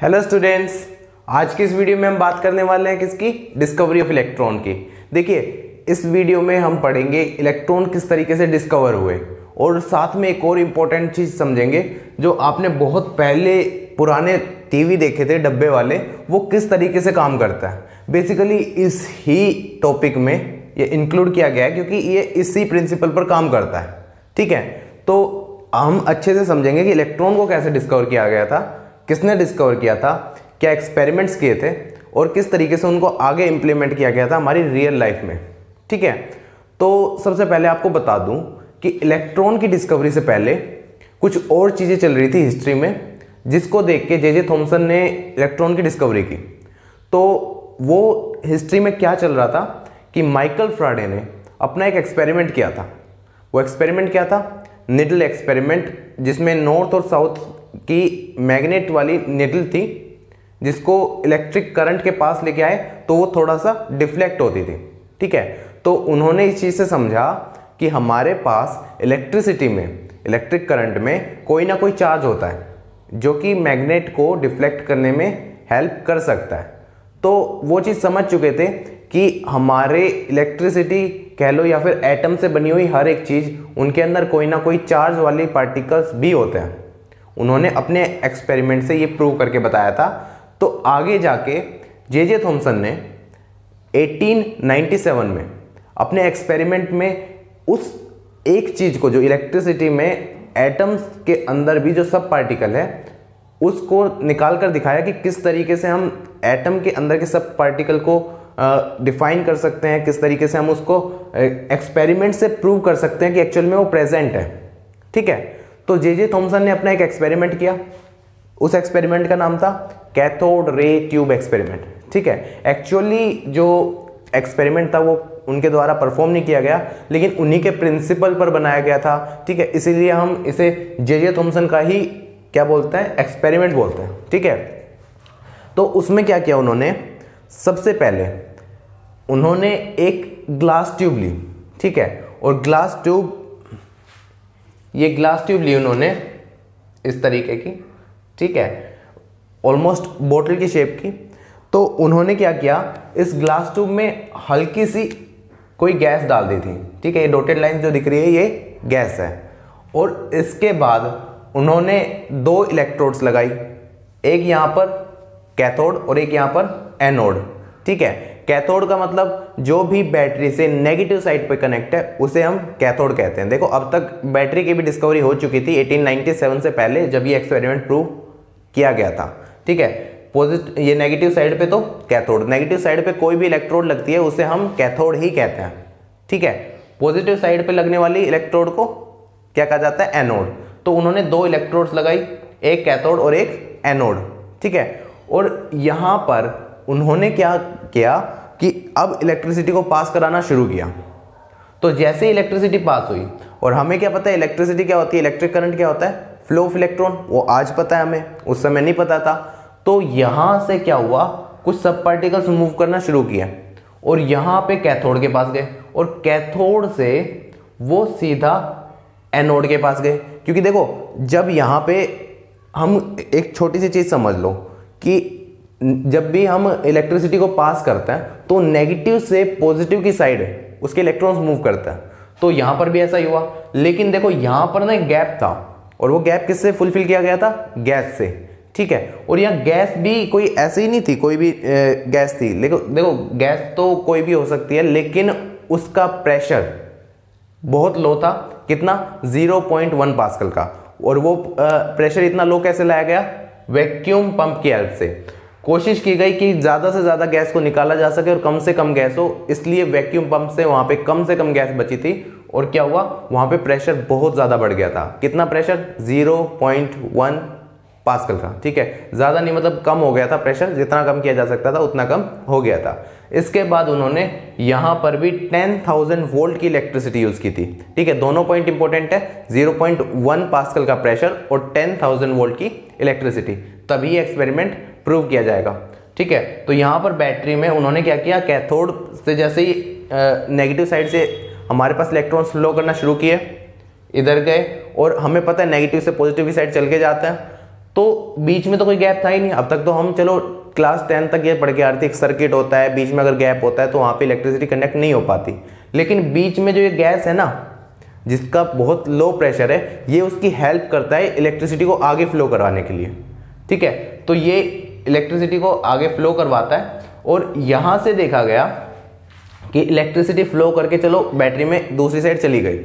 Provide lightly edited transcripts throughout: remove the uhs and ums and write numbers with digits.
Hello students, आज की इस वीडियो में हम बात करने वाले हैं किसकी? डिस्कवरी ऑफ इलेक्ट्रॉन की। देखिए, इस वीडियो में हम पढ़ेंगे इलेक्ट्रॉन किस तरीके से डिस्कवर हुए और साथ में एक और इम्पोर्टेंट चीज़ समझेंगे जो आपने बहुत पहले पुराने टीवी देखे थे डब्बे वाले, वो किस तरीके से काम करता है। बेसिकली इस ही टॉपिक में ये इंक्लूड किया गया है क्योंकि ये इसी प्रिंसिपल पर काम करता है। ठीक है, तो हम अच्छे से समझेंगे कि इलेक्ट्रॉन को कैसे डिस्कवर किया गया था, किसने डिस्कवर किया था, क्या एक्सपेरिमेंट्स किए थे और किस तरीके से उनको आगे इंप्लीमेंट किया गया था हमारी रियल लाइफ में। ठीक है, तो सबसे पहले आपको बता दूं कि इलेक्ट्रॉन की डिस्कवरी से पहले कुछ और चीज़ें चल रही थी हिस्ट्री में, जिसको देख के जे थॉमसन ने इलेक्ट्रॉन की डिस्कवरी की। तो वो हिस्ट्री में क्या चल रहा था कि माइकल फ्राडे ने अपना एक एक्सपेरिमेंट किया था। वो एक्सपेरिमेंट क्या था? निडल एक्सपेरिमेंट, जिसमें नॉर्थ और साउथ की मैग्नेट वाली निडल थी, जिसको इलेक्ट्रिक करंट के पास लेके आए तो वो थोड़ा सा डिफ्लेक्ट होती थी। ठीक है, तो उन्होंने इस चीज़ से समझा कि हमारे पास इलेक्ट्रिसिटी में, इलेक्ट्रिक करंट में कोई ना कोई चार्ज होता है जो कि मैग्नेट को डिफ्लेक्ट करने में हेल्प कर सकता है। तो वो चीज़ समझ चुके थे कि हमारे इलेक्ट्रिसिटी कह लो या फिर एटम से बनी हुई हर एक चीज़, उनके अंदर कोई ना कोई चार्ज वाली पार्टिकल्स भी होते हैं। उन्होंने अपने एक्सपेरिमेंट से ये प्रूव करके बताया था। तो आगे जाके जे थॉमसन ने 1897 में अपने एक्सपेरिमेंट में उस एक चीज़ को, जो इलेक्ट्रिसिटी में एटम्स के अंदर भी जो सब पार्टिकल है, उसको निकाल कर दिखाया कि किस तरीके से हम एटम के अंदर के सब पार्टिकल को डिफाइन कर सकते हैं, किस तरीके से हम उसको एक्सपेरिमेंट से प्रूव कर सकते हैं कि एक्चुअल में वो प्रेजेंट है। ठीक है, तो जे थॉमसन ने अपना एक एक्सपेरिमेंट किया। उस एक्सपेरिमेंट का नाम था कैथोड रे ट्यूब एक्सपेरिमेंट। ठीक है, एक्चुअली जो एक्सपेरिमेंट था वो उनके द्वारा परफॉर्म नहीं किया गया, लेकिन उन्हीं के प्रिंसिपल पर बनाया गया था। ठीक है, इसीलिए हम इसे जे थॉमसन का ही क्या बोलते हैं? एक्सपेरिमेंट बोलते हैं। ठीक है, तो उसमें क्या किया उन्होंने? सबसे पहले उन्होंने एक ग्लास ट्यूब ली। ठीक है, और ग्लास ट्यूब ली उन्होंने इस तरीके की। ठीक है, ऑलमोस्ट बोतल की शेप की। तो उन्होंने क्या किया, इस ग्लास ट्यूब में हल्की सी कोई गैस डाल दी थी। ठीक है, ये डॉटेड लाइन जो दिख रही है ये गैस है। और इसके बाद उन्होंने दो इलेक्ट्रोड्स लगाई, एक यहाँ पर कैथोड और एक यहाँ पर एनोड। ठीक है, कैथोड का मतलब जो भी बैटरी से नेगेटिव साइड पे कनेक्ट है उसे हम कैथोड कहते हैं। देखो, अब तक बैटरी की भी डिस्कवरी हो चुकी थी 1897 से पहले, जब ये एक्सपेरिमेंट प्रूव किया गया था। ठीक है, पॉजिटिव, ये नेगेटिव साइड पे तो कैथोड, नेगेटिव साइड पे कोई भी इलेक्ट्रोड लगती है उसे हम कैथोड ही कहते हैं। ठीक है, पॉजिटिव साइड पे लगने वाली इलेक्ट्रोड को क्या कहा जाता है? एनोड। तो उन्होंने दो इलेक्ट्रोड्स लगाई, एक कैथोड और एक एनोड। ठीक है, और यहां पर उन्होंने क्या किया कि अब इलेक्ट्रिसिटी को पास कराना शुरू किया। तो जैसे ही इलेक्ट्रिसिटी पास हुई, और हमें क्या पता है इलेक्ट्रिसिटी क्या होती है, इलेक्ट्रिक करंट क्या होता है? Flow of electron. वो आज पता है हमें, उस समय नहीं पता था। तो यहां से क्या हुआ, कुछ सब पार्टिकल्स मूव करना शुरू किया और यहां पे कैथोड के पास गए, और कैथोड से वो सीधा एनोड के पास गए। क्योंकि देखो, जब यहां पे हम एक छोटी सी चीज समझ लो कि जब भी हम इलेक्ट्रिसिटी को पास करते हैं तो नेगेटिव से पॉजिटिव की साइड है उसके इलेक्ट्रॉन्स मूव करता है। तो यहां पर भी ऐसा ही हुआ, लेकिन देखो यहां पर ना एक गैप था, और वो गैप किससे फुलफिल किया गया था? गैस से। ठीक है, और यहाँ गैस भी कोई ऐसे ही नहीं थी, कोई भी गैस थी। लेकिन देखो, गैस तो कोई भी हो सकती है, लेकिन उसका प्रेशर बहुत लो था। कितना? 0.1 पास्कल का। और वो प्रेशर इतना लो कैसे लाया गया? वैक्यूम पंप की हेल्प से। कोशिश की गई कि ज़्यादा से ज़्यादा गैस को निकाला जा सके और कम से कम गैस हो, इसलिए वैक्यूम पंप से वहाँ पे कम से कम गैस बची थी। और क्या हुआ, वहाँ पे प्रेशर बहुत ज़्यादा बढ़ गया था। कितना प्रेशर? 0.1 पास्कल का। ठीक है, ज़्यादा नहीं, मतलब कम हो गया था प्रेशर, जितना कम किया जा सकता था उतना कम हो गया था। इसके बाद उन्होंने यहाँ पर भी 10,000 वोल्ट की इलेक्ट्रिसिटी यूज़ की थी। ठीक है, दोनों पॉइंट इंपॉर्टेंट है, 0.1 पास्कल का प्रेशर और 10,000 वोल्ट की इलेक्ट्रिसिटी, तभी एक्सपेरिमेंट प्रूव किया जाएगा। ठीक है, तो यहाँ पर बैटरी में उन्होंने क्या किया, कैथोड से जैसे ही नेगेटिव साइड से हमारे पास इलेक्ट्रॉन्स फ्लो करना शुरू किए, इधर गए, और हमें पता है नेगेटिव से पॉजिटिव की साइड चल के जाते हैं। तो बीच में तो कोई गैप था ही नहीं। अब तक तो हम चलो क्लास 10 तक ये पढ़ के आ रहे थे, एक सर्किट होता है, बीच में अगर गैप होता है तो वहाँ पे इलेक्ट्रिसिटी कंडक्ट नहीं हो पाती। लेकिन बीच में जो ये गैस है ना, जिसका बहुत लो प्रेशर है, ये उसकी हेल्प करता है इलेक्ट्रिसिटी को आगे फ्लो करवाने के लिए। ठीक है, तो ये इलेक्ट्रिसिटी को आगे फ्लो करवाता है। और यहाँ से देखा गया कि इलेक्ट्रिसिटी फ्लो करके चलो बैटरी में दूसरी साइड चली गई।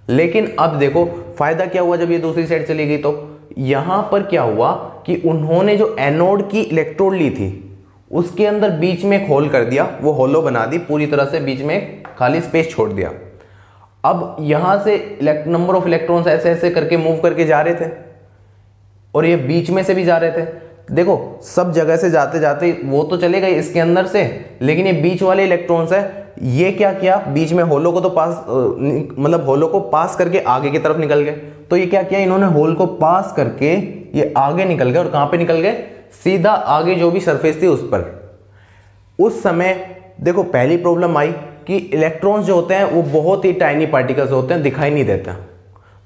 लेकिन अब देखो फायदा क्या हुआ जब ये दूसरी साइड चली गई, तो यहां पर क्या हुआ कि उन्होंने जो एनोड की इलेक्ट्रोड ली थी उसके अंदर बीच में एक होल कर दिया, वो होलो बना दी पूरी तरह से, बीच में खाली स्पेस छोड़ दिया। अब यहां से नंबर ऑफ इलेक्ट्रॉन्स ऐसे ऐसे करके मूव करके जा रहे थे और ये बीच में से भी जा रहे थे। देखो सब जगह से जाते जाते वो तो चले गए इसके अंदर से, लेकिन ये बीच वाले इलेक्ट्रॉन्स है, ये क्या किया, बीच में होलो को तो पास मतलब होलो को पास करके आगे की तरफ निकल गए। तो ये क्या किया, इन्होंने होल को पास करके ये आगे निकल गए। और कहां पे निकल गए, सीधा आगे जो भी सरफेस थी उस पर। उस समय देखो पहली प्रॉब्लम आई कि इलेक्ट्रॉन्स जो होते हैं वो बहुत ही टाइनी पार्टिकल्स होते हैं, दिखाई नहीं देता।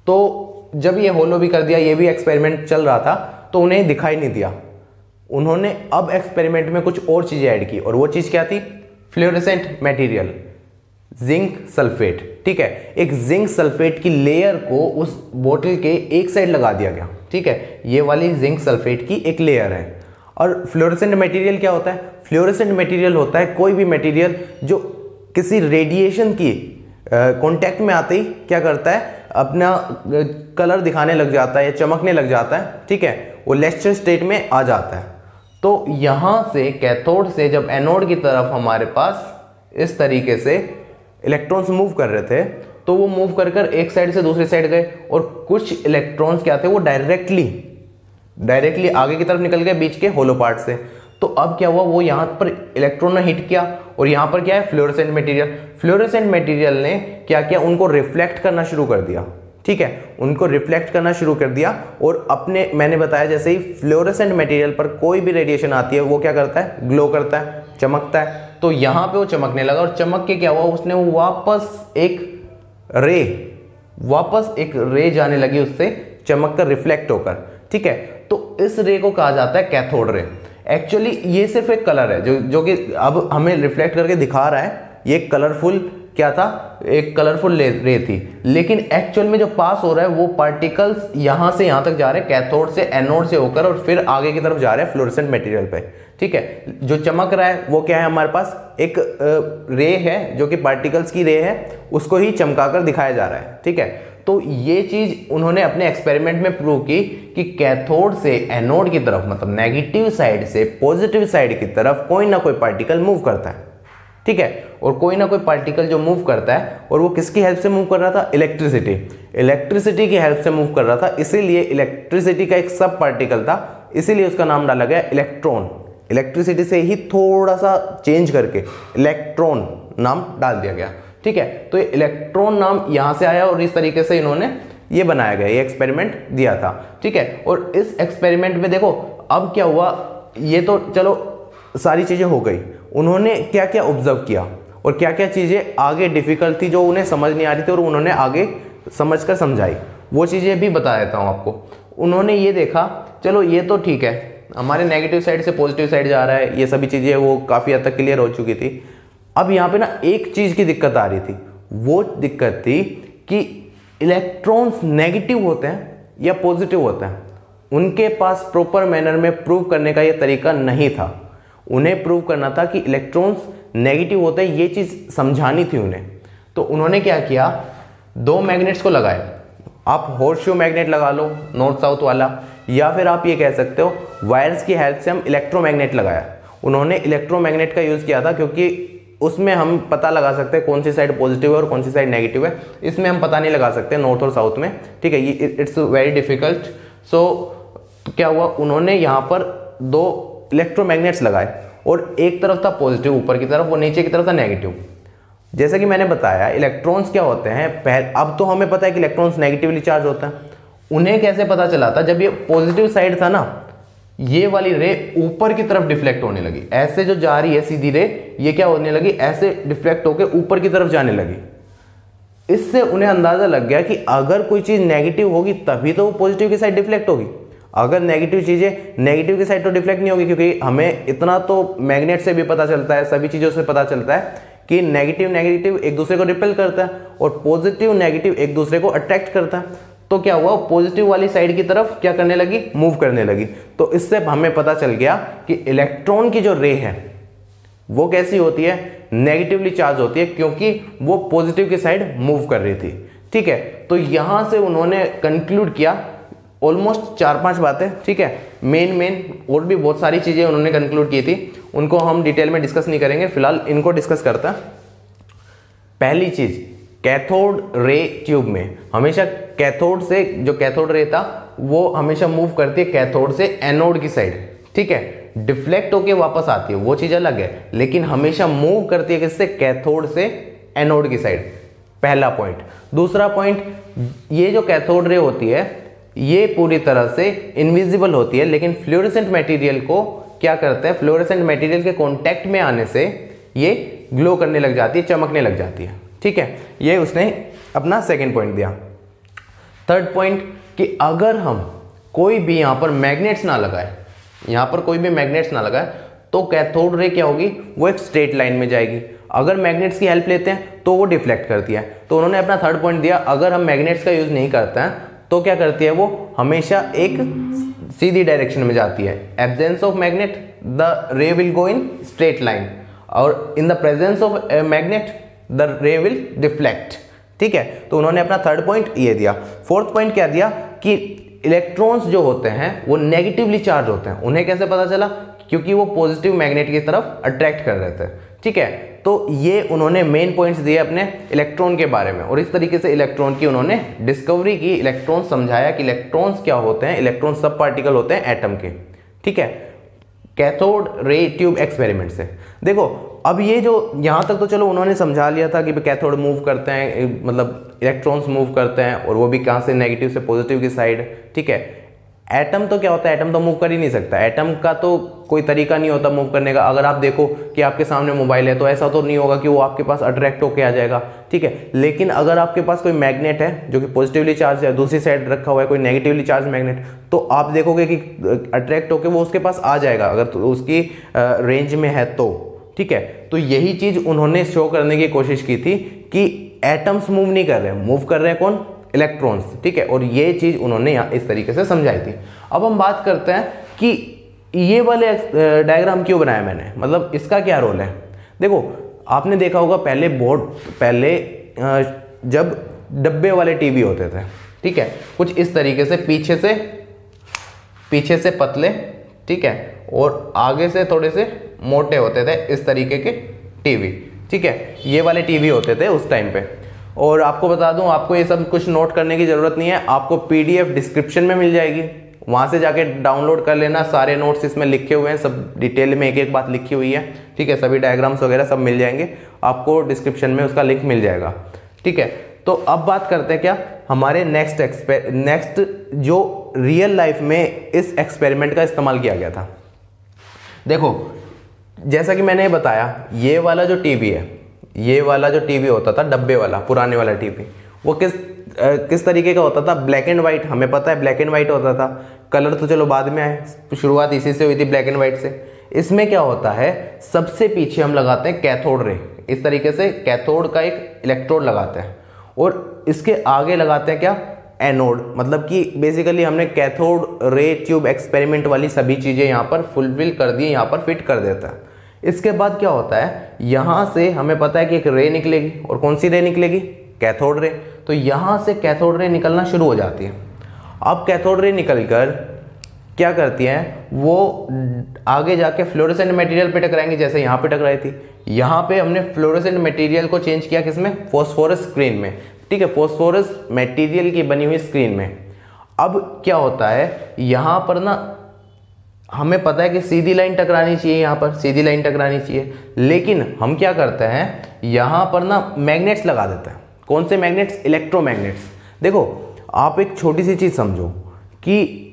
तो जब ये होलो भी कर दिया, ये भी एक्सपेरिमेंट चल रहा था, तो उन्हें दिखाई नहीं दिया। उन्होंने अब एक्सपेरिमेंट में कुछ और चीजें ऐड की, और वो चीज क्या थी, फ्लोरेसेंट मटेरियल, जिंक सल्फेट। ठीक है, एक जिंक सल्फेट की लेयर को उस बोतल के एक साइड लगा दिया गया। ठीक है, ये वाली जिंक सल्फेट की एक लेयर है। और फ्लोरेसेंट मटेरियल क्या होता है, फ्लोरेसेंट मटेरियल होता है कोई भी मटेरियल जो किसी रेडिएशन की कांटेक्ट में आते ही क्या करता है, अपना कलर दिखाने लग जाता है या चमकने लग जाता है। ठीक है, वो लेस्टर स्टेट में आ जाता है। तो यहां से कैथोड से जब एनोड की तरफ हमारे पास इस तरीके से इलेक्ट्रॉन्स मूव कर रहे थे, तो वो मूव कर कर एक साइड से दूसरी साइड गए, और कुछ इलेक्ट्रॉन्स क्या थे, वो डायरेक्टली आगे की तरफ निकल गए बीच के होलो पार्ट से। तो अब क्या हुआ, वो यहां पर इलेक्ट्रॉन ने हिट किया, और यहां पर क्या है, फ्लोरेसेंट मटेरियल। फ्लोरेसेंट मटेरियल ने क्या किया, उनको रिफ्लेक्ट करना शुरू कर दिया। ठीक है, उनको रिफ्लेक्ट करना शुरू कर दिया, और अपने मैंने बताया जैसे ही फ्लोरेसेंट मटेरियल पर कोई भी रेडिएशन आती है वो क्या करता है, ग्लो करता है, चमकता है। तो यहां पे वो चमकने लगा, और चमक के क्या हुआ, उसने वो वापस एक रे जाने लगी उससे, चमक कर रिफ्लेक्ट होकर। ठीक है, तो इस रे को कहा जाता है कैथोड रे। एक्चुअली ये सिर्फ एक कलर है जो कि अब हमें रिफ्लेक्ट करके दिखा रहा है, ये कलरफुल क्या था, एक कलरफुल रे थी। लेकिन एक्चुअल में जो पास हो रहा है वो पार्टिकल्स यहां से यहां तक जा रहे हैं, कैथोड से एनोड से होकर, और फिर आगे की तरफ जा रहे हैं फ्लोरेसेंट मटेरियल पे। ठीक है, जो चमक रहा है वो क्या है, हमारे पास एक रे है जो कि पार्टिकल्स की रे है, उसको ही चमकाकर दिखाया जा रहा है। ठीक है, तो ये चीज उन्होंने अपने एक्सपेरिमेंट में प्रूव की कि कैथोड से एनोड की तरफ, मतलब नेगेटिव साइड से पॉजिटिव साइड की तरफ कोई ना कोई पार्टिकल मूव करता है। ठीक है, और कोई ना कोई पार्टिकल जो मूव करता है, और वो किसकी हेल्प से मूव कर रहा था, इलेक्ट्रिसिटी की हेल्प से मूव कर रहा था। इसीलिए इलेक्ट्रिसिटी का एक सब पार्टिकल था, इसीलिए उसका नाम डाला गया इलेक्ट्रॉन। इलेक्ट्रिसिटी से ही थोड़ा सा चेंज करके इलेक्ट्रॉन नाम डाल दिया गया। ठीक है, तो ये इलेक्ट्रॉन नाम यहां से आया, और इस तरीके से इन्होंने ये बनाया गया, ये एक्सपेरिमेंट दिया था। ठीक है, और इस एक्सपेरिमेंट में देखो अब क्या हुआ, ये तो चलो सारी चीजें हो गई, उन्होंने क्या क्या ऑब्जर्व किया और क्या क्या चीजें आगे डिफिकल्ट थी जो उन्हें समझ नहीं आ रही थी, और उन्होंने आगे समझकर समझाई, वो चीजें भी बता देता हूं आपको। उन्होंने ये देखा, चलो ये तो ठीक है, हमारे नेगेटिव साइड से पॉजिटिव साइड जा रहा है, ये सभी चीजें वो काफी हद तक क्लियर हो चुकी थी। अब यहाँ पे ना एक चीज की दिक्कत आ रही थी, वो दिक्कत थी कि इलेक्ट्रॉन्स नेगेटिव होते हैं या पॉजिटिव होते हैं, उनके पास प्रॉपर मैनर में प्रूव करने का ये तरीका नहीं था। उन्हें प्रूव करना था कि इलेक्ट्रॉन्स नेगेटिव होते हैं, ये चीज समझानी थी उन्हें। तो उन्होंने क्या किया, दो मैग्नेट्स को लगाए। आप हॉर्सशू मैग्नेट लगा लो, नॉर्थ साउथ वाला, या फिर आप ये कह सकते हो वायर्स की हेल्प से हम इलेक्ट्रोमैग्नेट लगाया। उन्होंने इलेक्ट्रोमैग्नेट का यूज किया था क्योंकि उसमें हम पता लगा सकते हैं कौन सी साइड पॉजिटिव है और कौन सी साइड नेगेटिव है। इसमें हम पता नहीं लगा सकते नॉर्थ और साउथ में। ठीक है, ये इट्स वेरी डिफिकल्ट। सो क्या हुआ, उन्होंने यहाँ पर दो इलेक्ट्रोमैग्नेट्स लगाए, और एक तरफ था पॉजिटिव ऊपर की तरफ, और नीचे की तरफ था नेगेटिव। जैसा कि मैंने बताया, इलेक्ट्रॉन्स क्या होते हैं, अब तो हमें पता है कि इलेक्ट्रॉन्स नेगेटिवली चार्ज होते हैं। उन्हें कैसे पता चला था, जब ये पॉजिटिव साइड था ना, ये वाली रे ऊपर की तरफ डिफ्लेक्ट होने लगी, ऐसे जो जा रही है सीधी रे, ये क्या होने लगी, ऐसे डिफ्लेक्ट होकर ऊपर की तरफ जाने लगी। इससे उन्हें अंदाजा लग गया कि अगर कोई चीज नेगेटिव होगी तभी तो वो पॉजिटिव की साइड डिफ्लेक्ट होगी, अगर नेगेटिव चीज़ें नेगेटिव की साइड तो डिफ्लेक्ट नहीं होगी, क्योंकि हमें इतना तो मैग्नेट से भी पता चलता है, सभी चीज़ों से पता चलता है कि नेगेटिव नेगेटिव एक दूसरे को रिपेल करता है और पॉजिटिव नेगेटिव एक दूसरे को अट्रैक्ट करता है। तो क्या हुआ, पॉजिटिव वाली साइड की तरफ क्या करने लगी, मूव करने लगी। तो इससे हमें पता चल गया कि इलेक्ट्रॉन की जो रे है वो कैसी होती है, नेगेटिवली चार्ज होती है, क्योंकि वो पॉजिटिव की साइड मूव कर रही थी। ठीक है, तो यहां से उन्होंने कंक्लूड किया ऑलमोस्ट 4-5 बातें। ठीक है, मेन और भी बहुत सारी चीजें उन्होंने कंक्लूड की थी, उनको हम डिटेल में डिस्कस नहीं करेंगे, फिलहाल इनको डिस्कस करते हैं। पहली चीज, कैथोड रे ट्यूब में हमेशा कैथोड से, जो कैथोड रे था वो हमेशा मूव करती है कैथोड से एनोड की साइड। ठीक है, डिफ्लेक्ट होके वापस आती है वो चीज अलग है, लेकिन हमेशा मूव करती है किससे, कैथोड से एनोड की साइड। पहला पॉइंट। दूसरा पॉइंट, ये जो कैथोड रे होती है ये पूरी तरह से इनविजिबल होती है, लेकिन फ्लोरेसेंट मटेरियल को क्या करते हैं, फ्लोरेसेंट मटेरियल के कांटेक्ट में आने से ये ग्लो करने लग जाती है, चमकने लग जाती है। ठीक है, ये उसने अपना सेकंड पॉइंट दिया। थर्ड पॉइंट कि अगर हम कोई भी यहां पर मैग्नेट्स ना लगाए, यहां पर कोई भी मैग्नेट्स ना लगाए, तो कैथोड रे क्या होगी, वो एक स्ट्रेट लाइन में जाएगी। अगर मैग्नेट्स की हेल्प लेते हैं तो वो डिफ्लेक्ट करती है। तो उन्होंने अपना थर्ड पॉइंट दिया, अगर हम मैग्नेट्स का यूज नहीं करते हैं तो क्या करती है, वो हमेशा एक सीधी डायरेक्शन में जाती है। Absence of magnet the ray will go in straight line, और in the presence of magnet the ray will deflect. ठीक है, तो उन्होंने अपना थर्ड पॉइंट ये दिया। फोर्थ पॉइंट क्या दिया कि इलेक्ट्रॉन्स जो होते हैं वो नेगेटिवली चार्ज होते हैं। उन्हें कैसे पता चला, क्योंकि वो पॉजिटिव मैग्नेट की तरफ अट्रैक्ट कर रहे थे। ठीक है, तो ये उन्होंने मेन पॉइंट्स दिए अपने इलेक्ट्रॉन के बारे में, और इस तरीके से इलेक्ट्रॉन की उन्होंने डिस्कवरी की, इलेक्ट्रॉन समझाया कि इलेक्ट्रॉन्स क्या होते हैं। इलेक्ट्रॉन सब पार्टिकल होते हैं एटम के। ठीक है, कैथोड रे ट्यूब एक्सपेरिमेंट से देखो, अब ये जो यहाँ तक तो चलो उन्होंने समझा लिया था कि कैथोड मूव करते हैं, मतलब इलेक्ट्रॉन्स मूव करते हैं, और वो भी कहाँ से, नेगेटिव से पॉजिटिव की साइड। ठीक है, एटम तो क्या होता है, एटम तो मूव कर ही नहीं सकता, एटम का तो कोई तरीका नहीं होता मूव करने का। अगर आप देखो कि आपके सामने मोबाइल है तो ऐसा तो नहीं होगा कि वो आपके पास अट्रैक्ट होके आ जाएगा। ठीक है, लेकिन अगर आपके पास कोई मैग्नेट है जो कि पॉजिटिवली चार्ज है, दूसरी साइड रखा हुआ है कोई नेगेटिवली चार्ज मैग्नेट, तो आप देखोगे कि अट्रैक्ट होके वो उसके पास आ जाएगा, अगर तो उसकी रेंज में है तो। ठीक है, तो यही चीज उन्होंने शो करने की कोशिश की थी कि एटम्स मूव नहीं कर रहे हैं, मूव कर रहे हैं कौन, इलेक्ट्रॉन्स। ठीक है, और ये चीज उन्होंने इस तरीके से समझाई थी। अब हम बात करते हैं कि ये वाले डायग्राम क्यों बनाया मैंने, मतलब इसका क्या रोल है। देखो, आपने देखा होगा पहले जब डब्बे वाले टीवी होते थे, ठीक है, कुछ इस तरीके से पीछे से पतले, ठीक है, और आगे से थोड़े से मोटे होते थे, इस तरीके के टीवी। ठीक है, ये वाले टीवी होते थे उस टाइम पे। और आपको बता दूं, आपको ये सब कुछ नोट करने की जरूरत नहीं है, आपको पीडीएफ डिस्क्रिप्शन में मिल जाएगी, वहां से जाके डाउनलोड कर लेना। सारे नोट्स इसमें लिखे हुए हैं, सब डिटेल में एक एक बात लिखी हुई है। ठीक है, सभी डायग्राम्स वगैरह सब मिल जाएंगे आपको, डिस्क्रिप्शन में उसका लिंक मिल जाएगा। ठीक है, तो अब बात करते हैं क्या, हमारे नेक्स्ट जो रियल लाइफ में इस एक्सपेरिमेंट का इस्तेमाल किया गया था। देखो, जैसा कि मैंने बताया, ये वाला जो टीवी है, ये वाला जो टीवी होता था डब्बे वाला, पुराने वाला टीवी, वो किस तरीके का होता था, ब्लैक एंड व्हाइट। हमें पता है ब्लैक एंड व्हाइट होता था, कलर तो चलो बाद में आए, शुरुआत इसी से हुई थी, ब्लैक एंड व्हाइट से। इसमें क्या होता है, सबसे पीछे हम लगाते हैं कैथोड रे, इस तरीके से कैथोड का एक इलेक्ट्रोड लगाते हैं, और इसके आगे लगाते हैं क्या, एनोड। मतलब कि बेसिकली हमने कैथोड रे ट्यूब एक्सपेरिमेंट वाली सभी चीजें यहाँ पर फुलफिल कर दी, यहाँ पर फिट कर देता है। इसके बाद क्या होता है, यहां से हमें पता है कि एक रे निकलेगी, और कौन सी रे निकलेगी, कैथोड रे। तो यहां से कैथोड रे निकलना शुरू हो जाती है। अब कैथोड रे निकलकर क्या करती हैं, वो आगे जाके फ्लोरेसेंट मटेरियल पे टकराएंगी, जैसे यहाँ पे टकराई थी। यहाँ पे हमने फ्लोरेसेंट मटेरियल को चेंज किया किसमें, फॉस्फोरस स्क्रीन में। ठीक है, फॉस्फोरस मटेरियल की बनी हुई स्क्रीन में। अब क्या होता है, यहाँ पर ना हमें पता है कि सीधी लाइन टकरानी चाहिए, यहाँ पर सीधी लाइन टकरानी चाहिए, लेकिन हम क्या करते हैं, यहाँ पर ना मैग्नेट्स लगा देते हैं। कौन से मैग्नेट्स, इलेक्ट्रोमैग्नेट्स। देखो, आप एक छोटी सी चीज समझो कि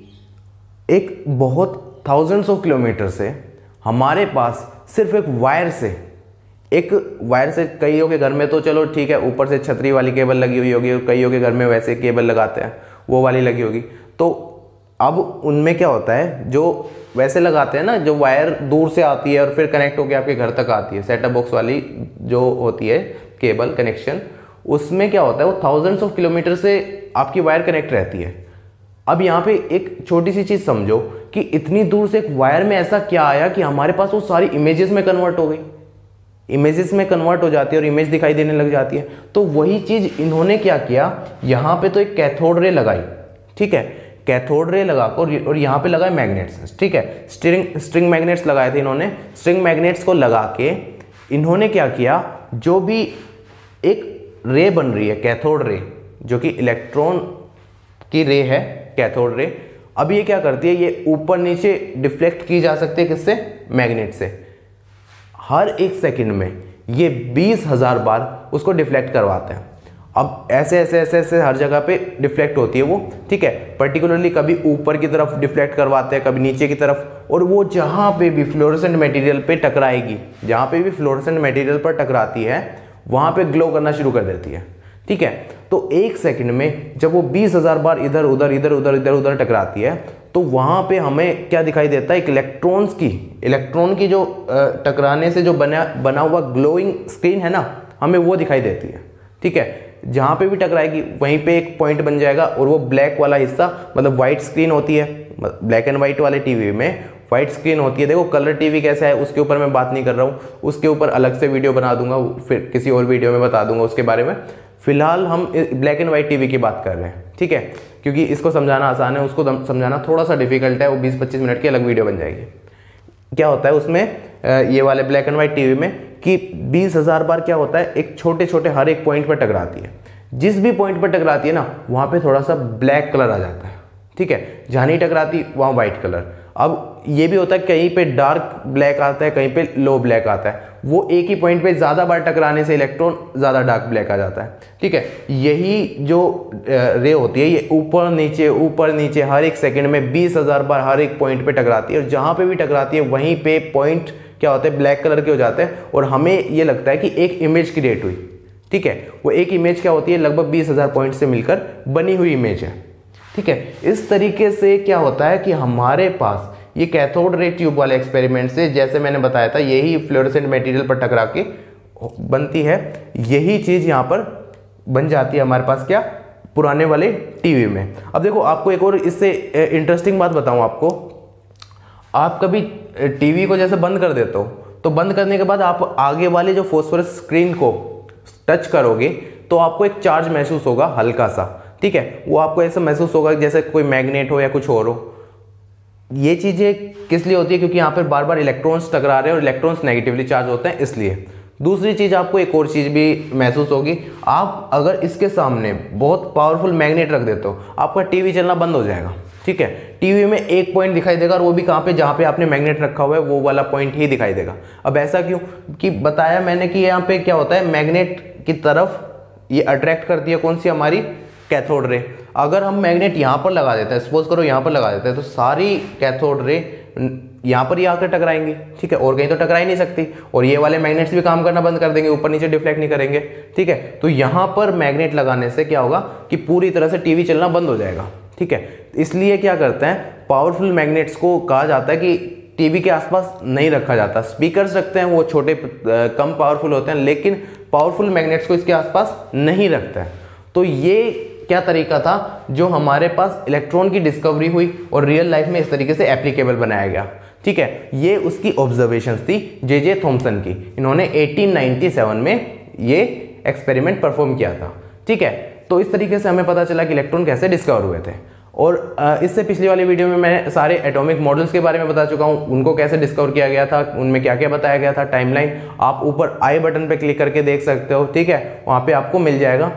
एक बहुत थाउजेंड्स ऑफ किलोमीटर से हमारे पास सिर्फ एक वायर से कईयों के घर में तो चलो ठीक है, ऊपर से छतरी वाली केबल लगी हुई होगी, और कईयों के घर में वैसे केबल लगाते हैं, वो वाली लगी होगी। तो अब उनमें क्या होता है, जो वैसे लगाते हैं ना, जो वायर दूर से आती है और फिर कनेक्ट होकर आपके घर तक आती है, सेटअप बॉक्स वाली जो होती है केबल कनेक्शन, उसमें क्या होता है वो थाउजेंड्स ऑफ किलोमीटर से आपकी वायर कनेक्ट रहती है। अब यहाँ पे एक छोटी सी चीज़ समझो कि इतनी दूर से एक वायर में ऐसा क्या आया कि हमारे पास वो सारी इमेजेस में कन्वर्ट हो गई, इमेजेस में कन्वर्ट हो जाती है और इमेज दिखाई देने लग जाती है। तो वही चीज़ इन्होंने क्या किया, यहाँ पे तो एक कैथोड रे लगाई, ठीक है, कैथोड रे लगाकर, और यहाँ पे लगाए मैग्नेट्स, ठीक है, स्ट्रिंग मैग्नेट्स लगाए थे इन्होंने। स्ट्रिंग मैग्नेट्स को लगा के इन्होंने क्या किया, जो भी एक रे बन रही है कैथोड रे, जो कि इलेक्ट्रॉन की रे है कैथोड रे, अब ये क्या करती है, ये ऊपर नीचे डिफ्लेक्ट की जा सकती है, किससे, मैग्नेट से। हर एक सेकंड में ये 20,000 बार उसको डिफ्लेक्ट करवाते हैं। अब ऐसे ऐसे ऐसे ऐसे हर जगह पे डिफ्लेक्ट होती है वो, ठीक है, पर्टिकुलरली कभी ऊपर की तरफ डिफ्लेक्ट करवाते हैं, कभी नीचे की तरफ, और वो जहाँ पे भी फ्लोरेसेंट मटेरियल पे टकराएगी, जहाँ पे भी फ्लोरेसेंट मटेरियल पर टकराती है वहाँ पे ग्लो करना शुरू कर देती है, ठीक है। तो एक सेकंड में जब वो 20,000 बार इधर उधर इधर उधर इधर उधर टकराती है, तो वहाँ पे हमें क्या दिखाई देता है, एक इलेक्ट्रॉन की जो टकराने से जो बना हुआ ग्लोइंग स्क्रीन है ना, हमें वो दिखाई देती है, ठीक है। जहाँ पे भी टकराएगी वहीं पे एक पॉइंट बन जाएगा, और वो ब्लैक वाला हिस्सा, मतलब वाइट स्क्रीन होती है, ब्लैक एंड वाइट वाले टीवी में वाइट स्क्रीन होती है। देखो कलर टीवी कैसा है उसके ऊपर मैं बात नहीं कर रहा हूँ, उसके ऊपर अलग से वीडियो बना दूंगा, फिर किसी और वीडियो में बता दूंगा उसके बारे में। फिलहाल हम ब्लैक एंड वाइट टीवी की बात कर रहे हैं, ठीक है, क्योंकि इसको समझाना आसान है, उसको समझाना थोड़ा सा डिफिकल्ट है, वो 20-25 मिनट की अलग वीडियो बन जाएगी। क्या होता है उसमें, ये वाले ब्लैक एंड वाइट टीवी में, कि 20,000 बार क्या होता है, एक छोटे छोटे हर एक पॉइंट पर टकराती है। जिस भी पॉइंट पर टकराती है ना, वहाँ पे थोड़ा सा ब्लैक कलर आ जाता है, ठीक है, जहाँ नहीं टकराती वहाँ व्हाइट कलर। अब ये भी होता है कहीं पे डार्क ब्लैक आता है, कहीं पे लो ब्लैक आता है, वो एक ही पॉइंट पे ज़्यादा बार टकराने से इलेक्ट्रॉन ज़्यादा डार्क ब्लैक आ जाता है, ठीक है। यही जो रे होती है, ये ऊपर नीचे हर एक सेकंड में 20,000 बार हर एक पॉइंट पे टकराती है, और जहाँ पे भी टकराती है वहीं पे पॉइंट क्या होते हैं, ब्लैक कलर के हो जाते हैं, और हमें ये लगता है कि एक इमेज क्रिएट हुई, ठीक है। वो एक इमेज क्या होती है, लगभग 20,000 पॉइंट से मिलकर बनी हुई इमेज है, ठीक है। इस तरीके से क्या होता है कि हमारे पास ये कैथोड रे ट्यूब वाले एक्सपेरिमेंट से, जैसे मैंने बताया था, यही फ्लोरेसेंट मटेरियल पर टकरा के बनती है, यही चीज़ यहाँ पर बन जाती है हमारे पास, क्या, पुराने वाले टीवी में। अब देखो आपको एक और इससे इंटरेस्टिंग बात बताऊँ आपको, आप कभी टीवी को जैसे बंद कर देते हो, तो बंद करने के बाद आप आगे वाले जो फॉस्फोरस स्क्रीन को टच करोगे तो आपको एक चार्ज महसूस होगा हल्का सा, ठीक है, वो आपको ऐसा महसूस होगा जैसे कोई मैग्नेट हो या कुछ और हो। ये चीज़ें किस लिए होती है, क्योंकि यहाँ पर बार बार इलेक्ट्रॉन्स टकरा रहे हैं और इलेक्ट्रॉन्स नेगेटिवली चार्ज होते हैं, इसलिए। दूसरी चीज़ आपको एक और चीज़ भी महसूस होगी, आप अगर इसके सामने बहुत पावरफुल मैग्नेट रख देते हो, आपका टीवी चलना बंद हो जाएगा, ठीक है। टीवी में एक पॉइंट दिखाई देगा, और वो भी कहाँ पे, जहाँ पे आपने मैग्नेट रखा हुआ है वो वाला पॉइंट ही दिखाई देगा। अब ऐसा क्यों, कि बताया मैंने कि यहाँ पे क्या होता है, मैग्नेट की तरफ ये अट्रैक्ट करती है कौन सी, हमारी कैथोड रे। अगर हम मैग्नेट यहाँ पर लगा देते हैं, सपोज करो यहाँ पर लगा देते हैं, तो सारी कैथोड रे यहाँ पर ही आकर टकराएंगी, ठीक है, और कहीं तो टकरा ही नहीं सकती, और ये वाले मैग्नेट्स भी काम करना बंद कर देंगे, ऊपर नीचे डिफ्लेक्ट नहीं करेंगे, ठीक है। तो यहाँ पर मैग्नेट लगाने से क्या होगा कि पूरी तरह से टीवी चलना बंद हो जाएगा, ठीक है। इसलिए क्या करते हैं, पावरफुल मैग्नेट्स को कहा जाता है कि टीवी के आसपास नहीं रखा जाता। स्पीकर्स रखते हैं, वो छोटे कम पावरफुल होते हैं, लेकिन पावरफुल मैग्नेट्स को इसके आसपास नहीं रखते हैं। तो ये क्या तरीका था जो हमारे पास इलेक्ट्रॉन की डिस्कवरी हुई और रियल लाइफ में इस तरीके से एप्लीकेबल बनाया गया, ठीक है। ये उसकी ऑब्जर्वेशंस थी जे थॉमसन की, इन्होंने 1897 में ये एक्सपेरिमेंट परफॉर्म किया था, ठीक है। तो इस तरीके से हमें पता चला कि इलेक्ट्रॉन कैसे डिस्कवर हुए थे। और इससे पिछली वाली वीडियो में मैं सारे एटॉमिक मॉडल्स के बारे में बता चुका हूँ, उनको कैसे डिस्कवर किया गया था, उनमें क्या क्या बताया गया था, टाइमलाइन आप ऊपर आई बटन पे क्लिक करके देख सकते हो, ठीक है, वहाँ पे आपको मिल जाएगा।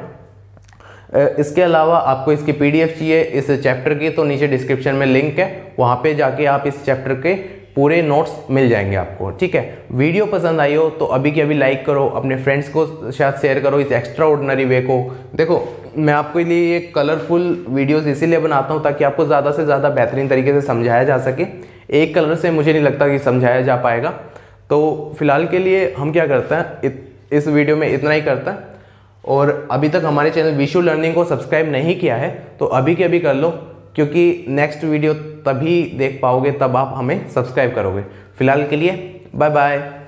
इसके अलावा आपको इसकी PDF चाहिए इस चैप्टर की, तो नीचे डिस्क्रिप्शन में लिंक है, वहाँ पे जाके आप इस चैप्टर के पूरे नोट्स मिल जाएंगे आपको, ठीक है। वीडियो पसंद आई हो तो अभी के अभी लाइक करो, अपने फ्रेंड्स को शायद शेयर करो इस एक्स्ट्रा ऑर्डिनरी वे को। देखो मैं आपके लिए ये कलरफुल वीडियोस इसीलिए बनाता हूँ ताकि आपको ज़्यादा से ज़्यादा बेहतरीन तरीके से समझाया जा सके। एक कलर से मुझे नहीं लगता कि समझाया जा पाएगा। तो फिलहाल के लिए हम क्या करते हैं, इस वीडियो में इतना ही करते हैं। और अभी तक हमारे चैनल विशु लर्निंग को सब्सक्राइब नहीं किया है तो अभी के अभी कर लो, क्योंकि नेक्स्ट वीडियो तभी देख पाओगे तब आप हमें सब्सक्राइब करोगे। फिलहाल के लिए बाय बाय।